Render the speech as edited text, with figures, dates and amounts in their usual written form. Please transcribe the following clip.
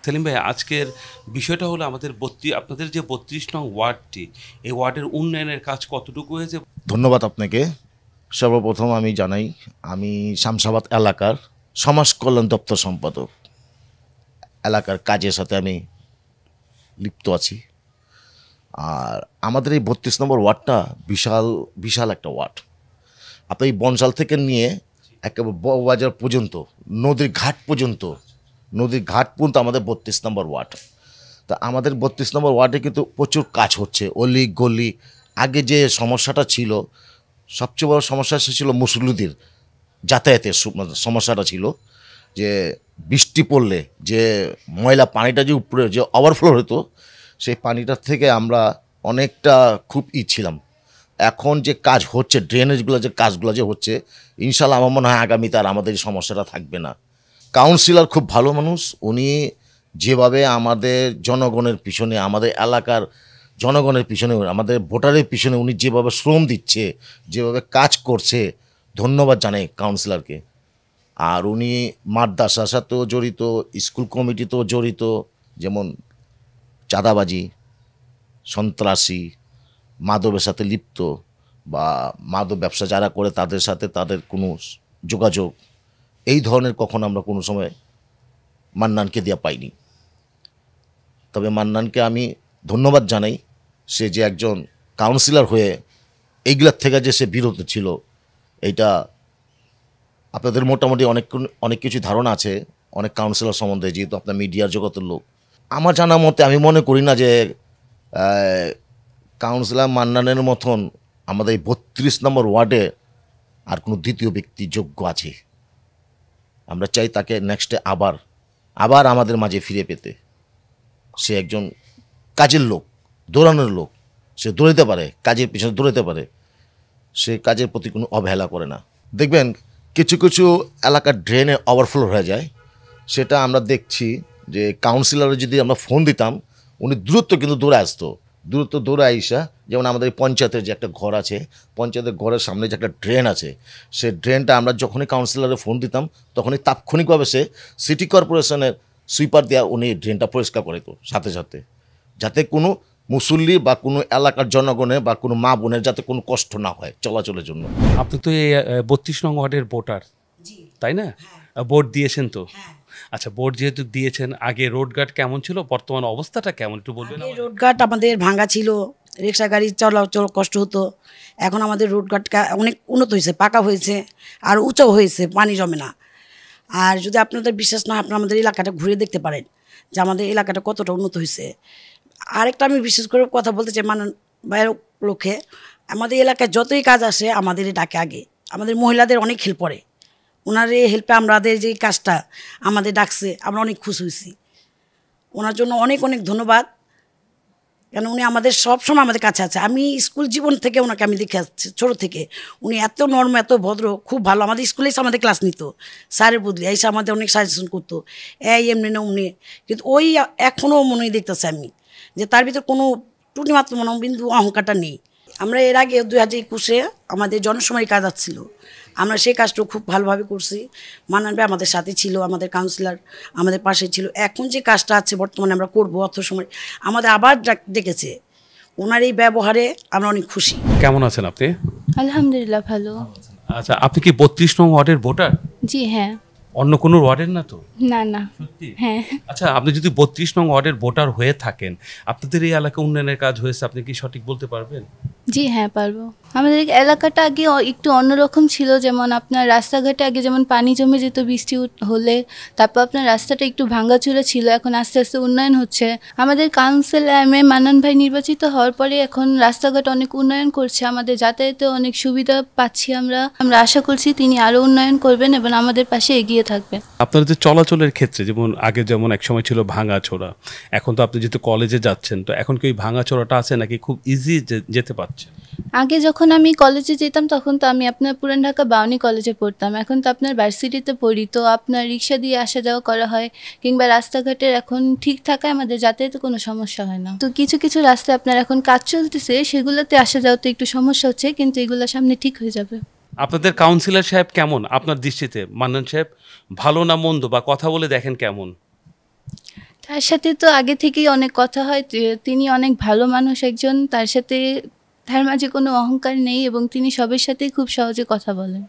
সেলিম ভাই, আজকের বিষয়টা হলো আপনাদের যে ৩২ নং ওয়ার্ডটি, এই ওয়ার্ডের উন্নয়নের কাজ কতটুকু হয়েছে? ধন্যবাদ আপনাকে। সর্বপ্রথম আমি জানাই, আমি শামসাবাদ এলাকার সমাজ কল্যাণ দপ্তর সম্পাদক। এলাকার কাজের সাথে আমি লিপ্ত আছি। আর আমাদের এই ৩২ নম্বর ওয়ার্ডটা বিশাল বিশাল একটা ওয়ার্ড। আপনি এই বনশাল থেকে নিয়ে একেবারে বউবাজার পর্যন্ত, নদীর ঘাট পর্যন্ত আমাদের ৩২ নম্বর ওয়ার্ড। তা আমাদের ৩২ নম্বর ওয়ার্ডে কিন্তু প্রচুর কাজ হচ্ছে। অলি গলি, আগে যে সমস্যাটা ছিল, সবচেয়ে বড় সমস্যা ছিল মুসল্লিদের যাতায়াতের সমস্যাটা ছিল। যে বৃষ্টি পড়লে যে ময়লা পানিটা যে উপরে যে ওভারফ্লো হতো, সেই পানিটার থেকে আমরা অনেকটা খুব ছিলাম। এখন যে কাজ হচ্ছে, ড্রেনেজগুলো যে কাজগুলো যে হচ্ছে, ইনশাল্লাহ আমার মনে হয় আগামীতে আর আমাদের এই সমস্যাটা থাকবে না। কাউন্সিলর খুব ভালো মানুষ। উনি যেভাবে আমাদের জনগণের পিছনে, আমাদের এলাকার জনগণের পিছনে, আমাদের ভোটারের পিছনে উনি যেভাবে শ্রম দিচ্ছে, যেভাবে কাজ করছে, ধন্যবাদ জানাই কাউন্সিলরকে। আর উনি মাদ্রাসার সাথেও জড়িত, স্কুল কমিটিতেও জড়িত। যেমন চাঁদাবাজি, সন্ত্রাসী, মাদকের সাথে লিপ্ত বা মাদক ব্যবসা যারা করে তাদের সাথে তাদের কোনো যোগাযোগ, এই ধরনের কখনো আমরা কোনো সময় মান্নানকে দেওয়া পাইনি। তবে মান্নানকে আমি ধন্যবাদ জানাই। সে যে একজন কাউন্সিলর হয়ে এইগুলার থেকে যে সে বিরত ছিল, এইটা আপনাদের মোটামুটি অনেক কিছু ধারণা আছে অনেক কাউন্সিলর সম্বন্ধে, যেহেতু আপনার মিডিয়ার জগতের লোক। আমার জানা মতে আমি মনে করি না যে কাউন্সিলর মান্নানের মতন আমাদের এই ৩২ নম্বর ওয়ার্ডে আর কোনো দ্বিতীয় ব্যক্তি যোগ্য আছে। আমরা চাই তাকে নেক্সটে আবার আমাদের মাঝে ফিরে পেতে। সে একজন কাজের লোক, দৌড়ানোর লোক। সে দৌড়াতে পারে, কাজের পিছনে দৌড়াতে পারে। সে কাজের প্রতি কোনো অবহেলা করে না। দেখবেন কিছু কিছু এলাকার ড্রেনে ওভারফ্লো হয়ে যায়, সেটা আমরা দেখছি যে কাউন্সিলরে যদি আমরা ফোন দিতাম, উনি দ্রুত কিন্তু দৌড়ে আইসা, যেমন আমাদের পঞ্চায়েতের যে একটা ঘর আছে, পঞ্চায়েতের ঘরের সামনে যে একটা ড্রেন আছে, সে ড্রেনটা আমরা যখনই কাউন্সিলরে ফোন দিতাম, তখনই তাৎক্ষণিকভাবে সে সিটি কর্পোরেশনের সুইপার দেওয়া উনি ড্রেনটা পরিষ্কার করে তো সাথে সাথে, যাতে কোনো মুসল্লি বা কোনো এলাকার জনগণের বা কোনো মা বোনের যাতে কোনো কষ্ট না হয় চলাচলের জন্য। আপনি তো এই ৩২ নং ওয়ার্ডের ভোটার, তাই না? ভোট দিয়েছেন তো? আচ্ছা, ভোট যেহেতু দিয়েছেন, আগে রোডঘাট কেমন ছিল, বর্তমান অবস্থাটা কেমন একটু বলবেন? রোডঘাট আমাদের ভাঙা ছিল, রিক্সা গাড়ি চলাচল কষ্ট হতো। এখন আমাদের রোডঘাট অনেক উন্নত হয়েছে, পাকা হয়েছে, আর উঁচু হয়েছে, পানি জমে না। আর যদি আপনাদের বিশ্বাস না হয়, আপনারা আমাদের এলাকাটা ঘুরে দেখতে পারেন যে আমাদের এলাকাটা কতটা উন্নত হয়েছে। আরেকটা আমি বিশেষ করে কথা বলতে চাই মানন ভাইয়ের লক্ষ্যে, আমাদের এলাকায় যতই কাজ আসে আমাদের ডাকে আগে। আমাদের মহিলাদের অনেক হেল্প করে, ওনার এই হেল্পে আমাদের যে কাজটা আমাদের ডাকছে, আমরা অনেক খুশি হয়েছি। ওনার জন্য অনেক অনেক ধন্যবাদ, কেন উনি আমাদের সবসময় আমাদের কাছে আছে। আমি স্কুল জীবন থেকে ওনাকে আমি দেখে আসছি ছোটো থেকে। উনি এত নরম, এত ভদ্র, খুব ভালো। আমাদের স্কুলে এসে আমাদের ক্লাস নিত, স্যারের বদলে এসে আমাদের অনেক সাজেশন করতো, এমনি না অমনি। কিন্তু ওই এখনও মনে দেখতেছে আমি যে তার ভিতর কোনো ত্রুটিমাত্র মনোবিন্দু অহংকারটা নেই। আমরা এর আগে 2021-এ আমাদের জনশুমারি কাজ আসছিল, আমরা সেই কাজটাও খুব ভালোভাবে করছি। মান্নান ভাই আমাদের সাথে ছিল, আমাদের কাউন্সিলর আমাদের পাশে ছিল। এখন যে কাজটা আছে বর্তমানে আমরা করবো, অর্থসময় আমাদের আবার ডেকেছে। ওনার এই ব্যবহারে আমরা অনেক খুশি। কেমন আছেন আপনি? আলহামদুলিল্লাহ ভালো। আচ্ছা, আপনি কি ৩২ নং ওয়ার্ডের ভোটার? জি হ্যাঁ। অন্য কোনো ওয়ার্ডের না তো? না না। হ্যাঁ। আচ্ছা, আপনি যদি ৩২ নং ওয়ার্ডের ভোটার হয়ে থাকেন, আপনাদের এই এলাকা উন্নয়নের কাজ হয়েছে, আপনি কি সঠিক বলতে পারবেন? জি হ্যাঁ পারবো। আমাদের এলাকাটা আগে একটু অন্যরকম ছিল, যেমন আপনার রাস্তাঘাটে আগে যেমন পানি জমে যেত বৃষ্টি হলে, তারপর আপনার রাস্তাটা একটু ভাঙাচোরা ছিল। এখন আস্তে আস্তে উন্নয়ন হচ্ছে। আমাদের কাউন্সিল মান্নান ভাই নির্বাচিত হওয়ার পরে এখন রাস্তাঘাট অনেক উন্নয়ন করছে, আমাদের যাতায়াতে অনেক সুবিধা পাচ্ছি। আমরা আশা করছি তিনি আরও উন্নয়ন করবেন এবং আমাদের পাশে এগিয়ে থাকবেন। আপনাদের যে চলাচলের ক্ষেত্রে, যেমন আগে যেমন এক সময় ছিল ভাঙাচোরা, এখন তো আপনি যেহেতু কলেজে যাচ্ছেন, তো এখন কি ওই ভাঙাচোরাটা আছে নাকি খুব ইজি যেতে পারছেন? আগে যখন আমি কলেজে যেতাম তখন তো আমি আপনার পুরান ঢাকা বাউনি কলেজে পড়তাম, এখন তো আপনার ভার্সিটিতে পড়ি, তো আপনার রিক্সা দিয়ে আসা যাওয়া করা হয়, কিংবা রাস্তাঘাটের এখন ঠিক থাকায় আমাদের যাতায়াতে কোনো সমস্যা হয় না। তো কিছু কিছু রাস্তায় আপনার এখন কাজ চলতেছে, সেগুলোতে আসা যাওয়াতে একটু সমস্যা হচ্ছে, কিন্তু এগুলো সামনে ঠিক হয়ে যাবে। আপনাদের কাউন্সিলর সাহেব কেমন আপনার দৃষ্টিতে? মান্নান সাহেব ভালো না মন্দ, বা কথা বলে দেখেন কেমন? তার সাথে তো আগে থেকেই অনেক কথা হয়, তিনি অনেক ভালো মানুষ একজন, তার সাথে তার মাঝে কোনো অহংকার নেই এবং তিনি সবার সাথেই খুব সহজে কথা বলেন।